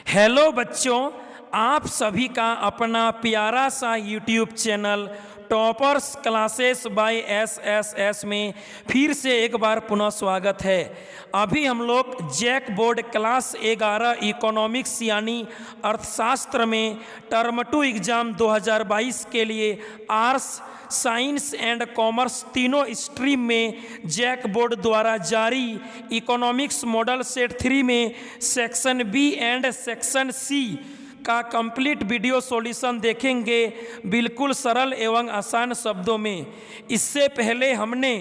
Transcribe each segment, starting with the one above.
Hello बच्चों, आप सभी का अपना प्यारा सा YouTube channel toppers classes bye SSS में फिर से एक बार पुनः स्वागत है। अभी हम लोग जैक बोर्ड क्लास 11 इकोनॉमिक्स यानी अर्थशास्त्र में टर्म 2 एग्ज़ाम 2022 के लिए आर्ट्स, साइंस एंड कॉमर्स तीनों स्ट्रीम में जैक बोर्ड द्वारा जारी इकोनॉमिक्स मॉडल सेट 3 में section B and section C का कंप्लीट वीडियो सॉल्यूशन देखेंगे, बिल्कुल सरल एवं आसान शब्दों में। इससे पहले हमने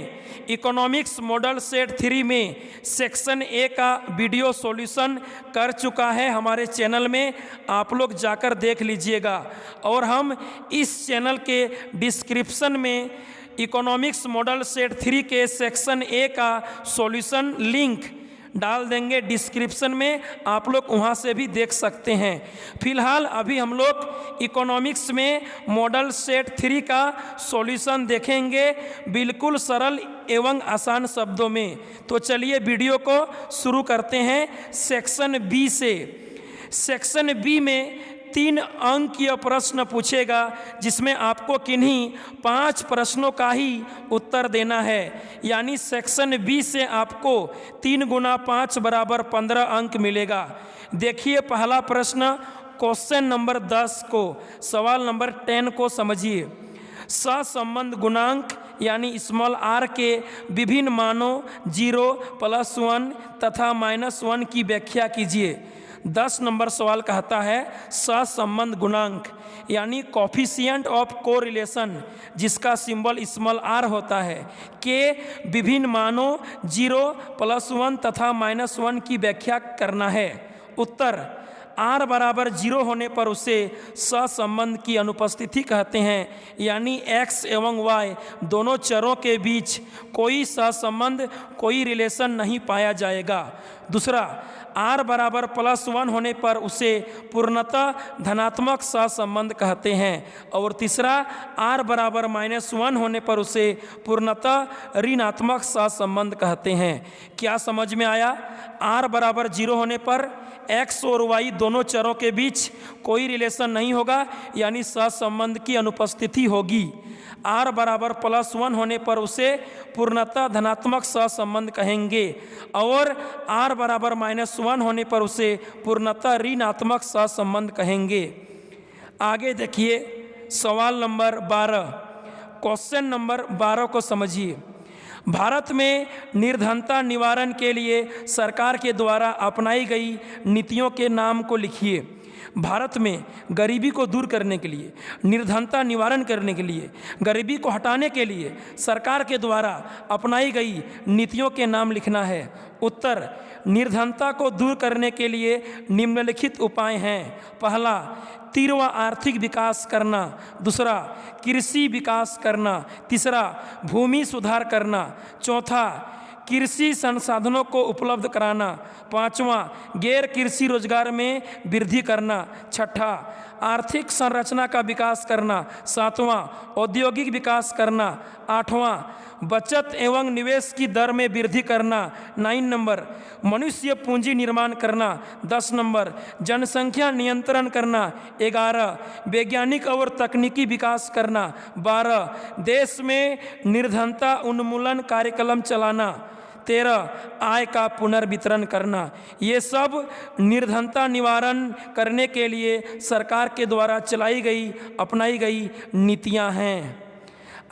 इकोनॉमिक्स मॉडल सेट 3 में सेक्शन ए का वीडियो सॉल्यूशन कर चुका है हमारे चैनल में, आप लोग जाकर देख लीजिएगा। और हम इस चैनल के डिस्क्रिप्शन में इकोनॉमिक्स मॉडल सेट 3 के सेक्शन ए का सॉल्यूशन लिंक डाल देंगे डिस्क्रिप्शन में, आप लोग वहां से भी देख सकते हैं। फिलहाल अभी हम लोग इकोनॉमिक्स में मॉडल सेट 3 का सॉल्यूशन देखेंगे, बिल्कुल सरल एवं आसान शब्दों में। तो चलिए वीडियो को शुरू करते हैं सेक्शन बी से। सेक्शन बी में 3 अंकीय प्रश्न पूछेगा, जिसमें आपको किन्हीं 5 प्रश्नों का ही उत्तर देना है। यानी सेक्शन बी से आपको 3 गुना 5 बराबर 15 अंक मिलेगा। देखिए पहला प्रश्न, क्वेश्चन नंबर 10 को, सवाल नंबर 10 को समझिए। सहसंबंध गुणांक यानी स्मॉल आर के विभिन्न मानों 0, +1 तथा -1 की व्याख्या कीजिए। 10 नंबर सवाल कहता है सहसंबंध गुणांक यानी कोफिशिएंट ऑफ कोरिलेशन, जिसका सिंबल स्मॉल आर होता है, के विभिन्न मानों 0, +1 तथा -1 की व्याख्या करना है। उत्तर, r बराबर 0 होने पर उसे सहसंबंध की अनुपस्थिति कहते हैं, यानी x एवं y दोनों चरों के बीच कोई सहसंबंध, कोई रिलेशन नहीं पाया जाएगा। दूसरा, r बराबर +1 होने पर उसे पूर्णतः धनात्मक सहसंबंध कहते हैं। और तीसरा, r बराबर -1 होने पर उसे पूर्णतः ऋणात्मक सहसंबंध कहते हैं। क्या समझ में आया? r बराबर 0 होने पर x और y दोनों चरों के बीच कोई रिलेशन नहीं होगा, यानी सहसंबंध की अनुपस्थिति होगी। r बराबर +1 होने पर उसे पूर्णतः धनात्मक सहसंबंध कहेंगे, और r बराबर -1 होने पर उसे पूर्णतः ऋणात्मक सहसंबंध कहेंगे। आगे देखिए सवाल नंबर 12, क्वेश्चन नंबर 12 को समझिए। भारत में निर्धनता निवारण के लिए सरकार के द्वारा अपनाई गई नीतियों के नाम को लिखिए। भारत में गरीबी को दूर करने के लिए, निर्धनता निवारण करने के लिए, गरीबी को हटाने के लिए सरकार के द्वारा अपनाई गई नीतियों के नाम लिखना है। उत्तर, निर्धनता को दूर करने के लिए निम्नलिखित उपाय हैं। पहला, तीव्र आर्थिक विकास करना। दूसरा, कृषि विकास करना। तीसरा, भूमि सुधार करना। चौथा, कृषि संसाधनों को उपलब्ध कराना। पांचवा, गैर कृषि रोजगार में वृद्धि करना। छठा, आर्थिक संरचना का विकास करना। सातवां, औद्योगिक विकास करना। आठवां, बचत एवं निवेश की दर में वृद्धि करना। 9 नंबर, मनुष्य पूंजी निर्माण करना। 10 नंबर, जनसंख्या नियंत्रण करना। 11, वैज्ञानिक और तकनीकी विकास करना। 12, देश में निर्धनता उन्मूलन कार्यक्रम चलाना। 13, आय का पुनर्वितरण करना। ये सब निर्धनता निवारण करने के लिए सरकार के द्वारा चलाई गई, अपनाई गई नीतियां हैं।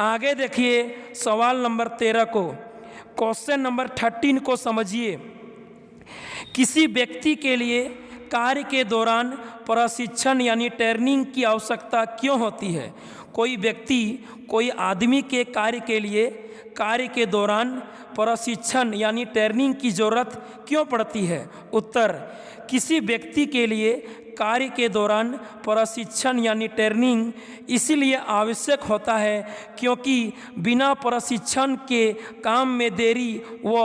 आगे देखिए सवाल नंबर 13 को, क्वेश्चन नंबर 13 को समझिए। किसी व्यक्ति के लिए कार्य के दौरान प्रशिक्षण यानी ट्रेनिंग की आवश्यकता क्यों होती है? कोई व्यक्ति, कोई आदमी के कार्य के लिए कार्य के दौरान प्रशिक्षण यानी ट्रेनिंग की जरूरत क्यों पड़ती है? उत्तर, किसी व्यक्ति के लिए कार्य के दौरान प्रशिक्षण यानी ट्रेनिंग इसीलिए आवश्यक होता है क्योंकि बिना प्रशिक्षण के काम में देरी व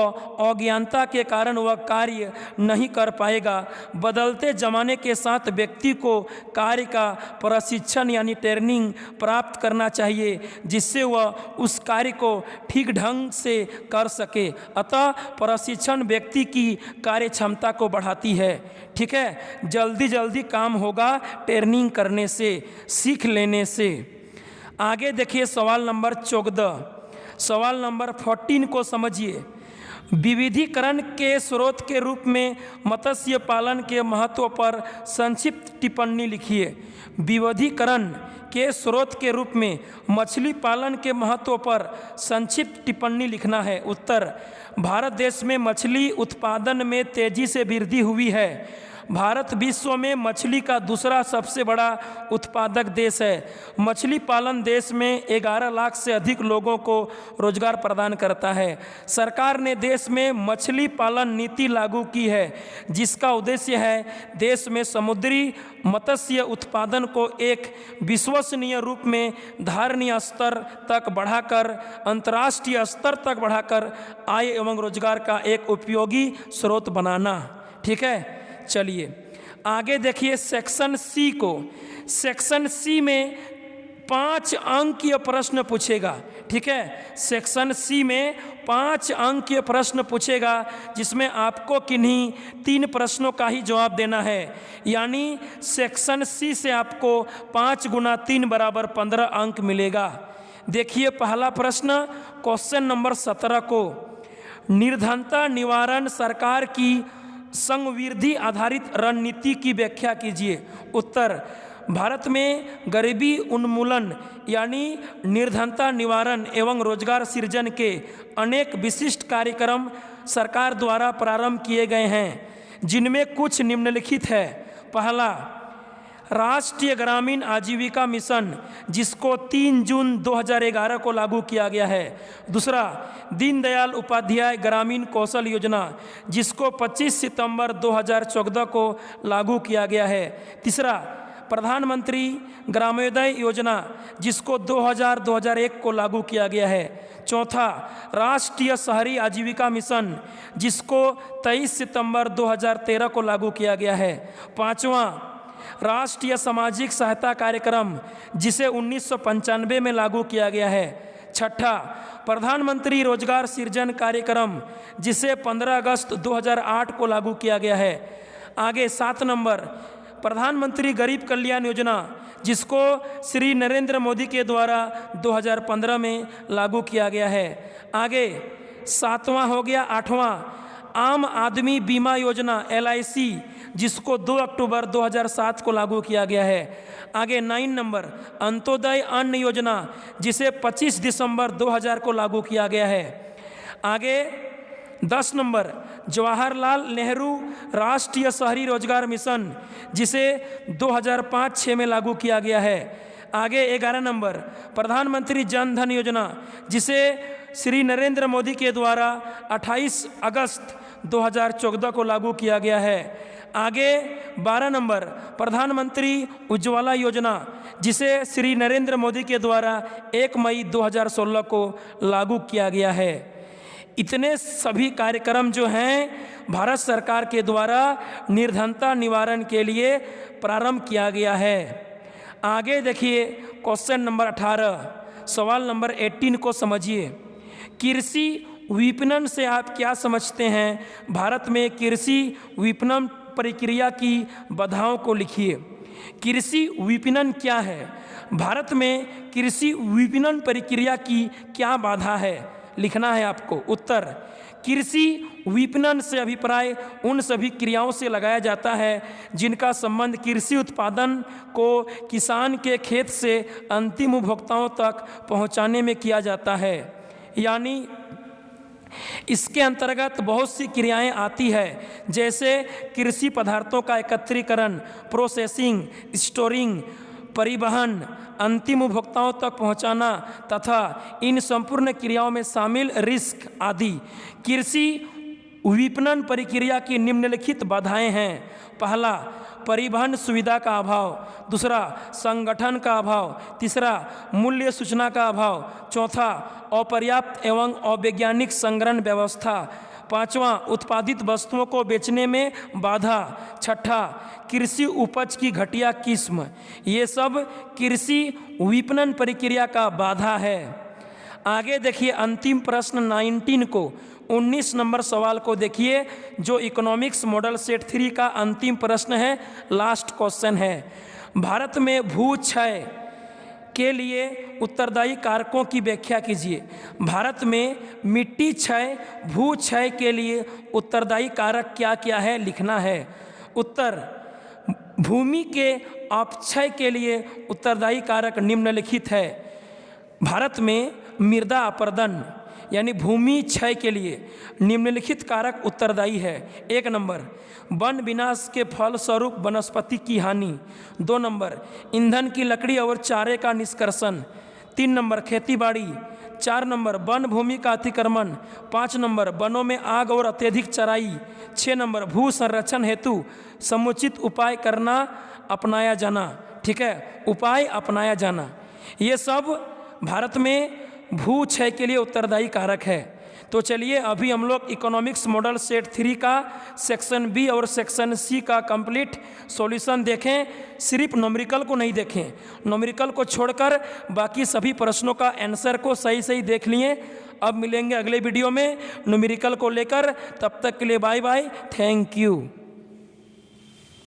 अज्ञानता के कारण वह कार्य नहीं कर पाएगा। बदलते ज़माने के साथ व्यक्ति को कार्य का प्रशिक्षण यानी ट्रेनिंग प्राप्त करना चाहिए, जिससे वह उस कार्य को ठीक ढंग से कर सके। अतः प्रशिक्षण व्यक्ति की कार्य क्षमता को बढ़ाती है। ठीक है, जल्दी जल्दी काम होगा ट्रेनिंग करने से, सीख लेने से। आगे देखिए सवाल नंबर 14, सवाल नंबर 14 को समझिए। विविधीकरण के स्रोत के रूप में मत्स्य पालन के महत्व पर संक्षिप्त टिप्पणी लिखिए। विविधीकरण के स्रोत के रूप में मछली पालन के महत्व पर संक्षिप्त टिप्पणी लिखना है। उत्तर, भारत देश में मछली उत्पादन में तेजी से वृद्धि हुई है। भारत विश्व में मछली का दूसरा सबसे बड़ा उत्पादक देश है। मछली पालन देश में 11 लाख से अधिक लोगों को रोजगार प्रदान करता है। सरकार ने देश में मछली पालन नीति लागू की है, जिसका उद्देश्य है देश में समुद्री मत्स्य उत्पादन को एक विश्वसनीय रूप में धारणीय स्तर तक बढ़ाकर अंतर्राष्ट्रीय स्तर तक बढ़ाकर आय एवं रोजगार का एक उपयोगी स्रोत बनाना। ठीक है, चलिए आगे देखिए सेक्शन सी को। सेक्शन सी में 5 अंकीय प्रश्न पूछेगा। ठीक है, सेक्शन सी में 5 अंकीय प्रश्न पूछेगा, जिसमें आपको किन्हीं 3 प्रश्नों का ही जवाब देना है। यानी सेक्शन सी से आपको 5 गुना 3 बराबर 15 अंक मिलेगा। देखिए पहला प्रश्न क्वेश्चन नंबर 17 को, निर्धनता निवारण सरकार की संवृद्धि आधारित रणनीति की व्याख्या कीजिए। उत्तर, भारत में गरीबी उन्मूलन यानी निर्धनता निवारण एवं रोजगार सृजन के अनेक विशिष्ट कार्यक्रम सरकार द्वारा प्रारंभ किए गए हैं, जिनमें कुछ निम्नलिखित है। पहला, राष्ट्रीय ग्रामीण आजीविका मिशन, जिसको 3 जून 2011 को लागू किया गया है। दूसरा, दीनदयाल उपाध्याय ग्रामीण कौशल योजना, जिसको 25 सितंबर 2014 को लागू किया गया है। तीसरा, प्रधानमंत्री ग्रामोदय योजना, जिसको 2001 को लागू किया गया है। चौथा, राष्ट्रीय शहरी आजीविका मिशन, जिसको 23 सितंबर 2013 को लागू किया गया है। पाँचवा, राष्ट्रीय सामाजिक सहायता कार्यक्रम, जिसे 1995 में लागू किया गया है। छठा, प्रधानमंत्री रोजगार सृजन कार्यक्रम, जिसे 15 अगस्त 2008 को लागू किया गया है। आगे 7 नंबर, प्रधानमंत्री गरीब कल्याण योजना, जिसको श्री नरेंद्र मोदी के द्वारा 2015 में लागू किया गया है। आगे 7वां हो गया 8वां, आम आदमी बीमा योजना LIC, जिसको 2 अक्टूबर 2007 को लागू किया गया है। आगे 9 नंबर, अंत्योदय अन्न योजना, जिसे 25 दिसंबर 2000 को लागू किया गया है। आगे 10 नंबर, जवाहरलाल नेहरू राष्ट्रीय शहरी रोजगार मिशन, जिसे 2005-06 में लागू किया गया है। आगे 11 नंबर, प्रधानमंत्री जन धन योजना, जिसे श्री नरेंद्र मोदी के द्वारा 28 अगस्त 2014 को लागू किया गया है। आगे 12 नंबर, प्रधानमंत्री उज्ज्वला योजना, जिसे श्री नरेंद्र मोदी के द्वारा 1 मई 2016 को लागू किया गया है। इतने सभी कार्यक्रम जो हैं भारत सरकार के द्वारा निर्धनता निवारण के लिए प्रारंभ किया गया है। आगे देखिए क्वेश्चन नंबर 18, सवाल नंबर 18 को समझिए। कृषि विपणन से आप क्या समझते हैं? भारत में कृषि विपणन प्रक्रिया की बाधाओं को लिखिए। कृषि विपणन क्या है? भारत में कृषि विपणन प्रक्रिया की क्या बाधा है, लिखना है आपको। उत्तर, कृषि विपणन से अभिप्राय उन सभी क्रियाओं से लगाया जाता है जिनका संबंध कृषि उत्पादन को किसान के खेत से अंतिम उपभोक्ताओं तक पहुंचाने में किया जाता है। यानी इसके अंतर्गत बहुत सी क्रियाएं आती है, जैसे कृषि पदार्थों का एकत्रीकरण, प्रोसेसिंग, स्टोरिंग, परिवहन, अंतिम उपभोक्ताओं तक पहुंचाना तथा इन संपूर्ण क्रियाओं में शामिल रिस्क आदि। कृषि विपणन प्रक्रिया की निम्नलिखित बाधाएं हैं। पहला, परिवहन सुविधा का अभाव। दूसरा, संगठन का अभाव। तीसरा, मूल्य सूचना का अभाव। चौथा, अपर्याप्त एवं अवैज्ञानिक संग्रहण व्यवस्था। पांचवा, उत्पादित वस्तुओं को बेचने में बाधा। छठा, कृषि उपज की घटिया किस्म। ये सब कृषि विपणन प्रक्रिया का बाधा है। आगे देखिए अंतिम प्रश्न 19 को 19 नंबर सवाल को देखिए, जो इकोनॉमिक्स मॉडल सेट 3 का अंतिम प्रश्न है, लास्ट क्वेश्चन है। भारत में भू क्षय के लिए उत्तरदायी कारकों की व्याख्या कीजिए। भारत में मिट्टी क्षय, भू क्षय के लिए उत्तरदायी कारक क्या क्या है, लिखना है। उत्तर, भूमि के अपक्षय के लिए उत्तरदायी कारक निम्नलिखित है। भारत में मृदा अपरदन यानी भूमि क्षय के लिए निम्नलिखित कारक उत्तरदायी है। 1 नंबर, वन विनाश के फलस्वरूप वनस्पति की हानि। 2 नंबर, ईंधन की लकड़ी और चारे का निष्कर्षण। 3 नंबर, खेतीबाड़ी। 4 नंबर, वन भूमि का अतिक्रमण। 5 नंबर, वनों में आग और अत्यधिक चराई। 6 नंबर, भू संरक्षण हेतु समुचित उपाय करना अपनाया जाना। ठीक है, उपाय अपनाया जाना। ये सब भारत में भू क्षय के लिए उत्तरदायी कारक है। तो चलिए अभी हम लोग इकोनॉमिक्स मॉडल सेट 3 का सेक्शन बी और सेक्शन सी का कंप्लीट सॉल्यूशन देखें। सिर्फ न्यूमेरिकल को नहीं देखें, न्यूमेरिकल को छोड़कर बाकी सभी प्रश्नों का आंसर को सही सही देख लिए। अब मिलेंगे अगले वीडियो में न्यूमेरिकल को लेकर, तब तक के लिए बाय बाय, थैंक यू।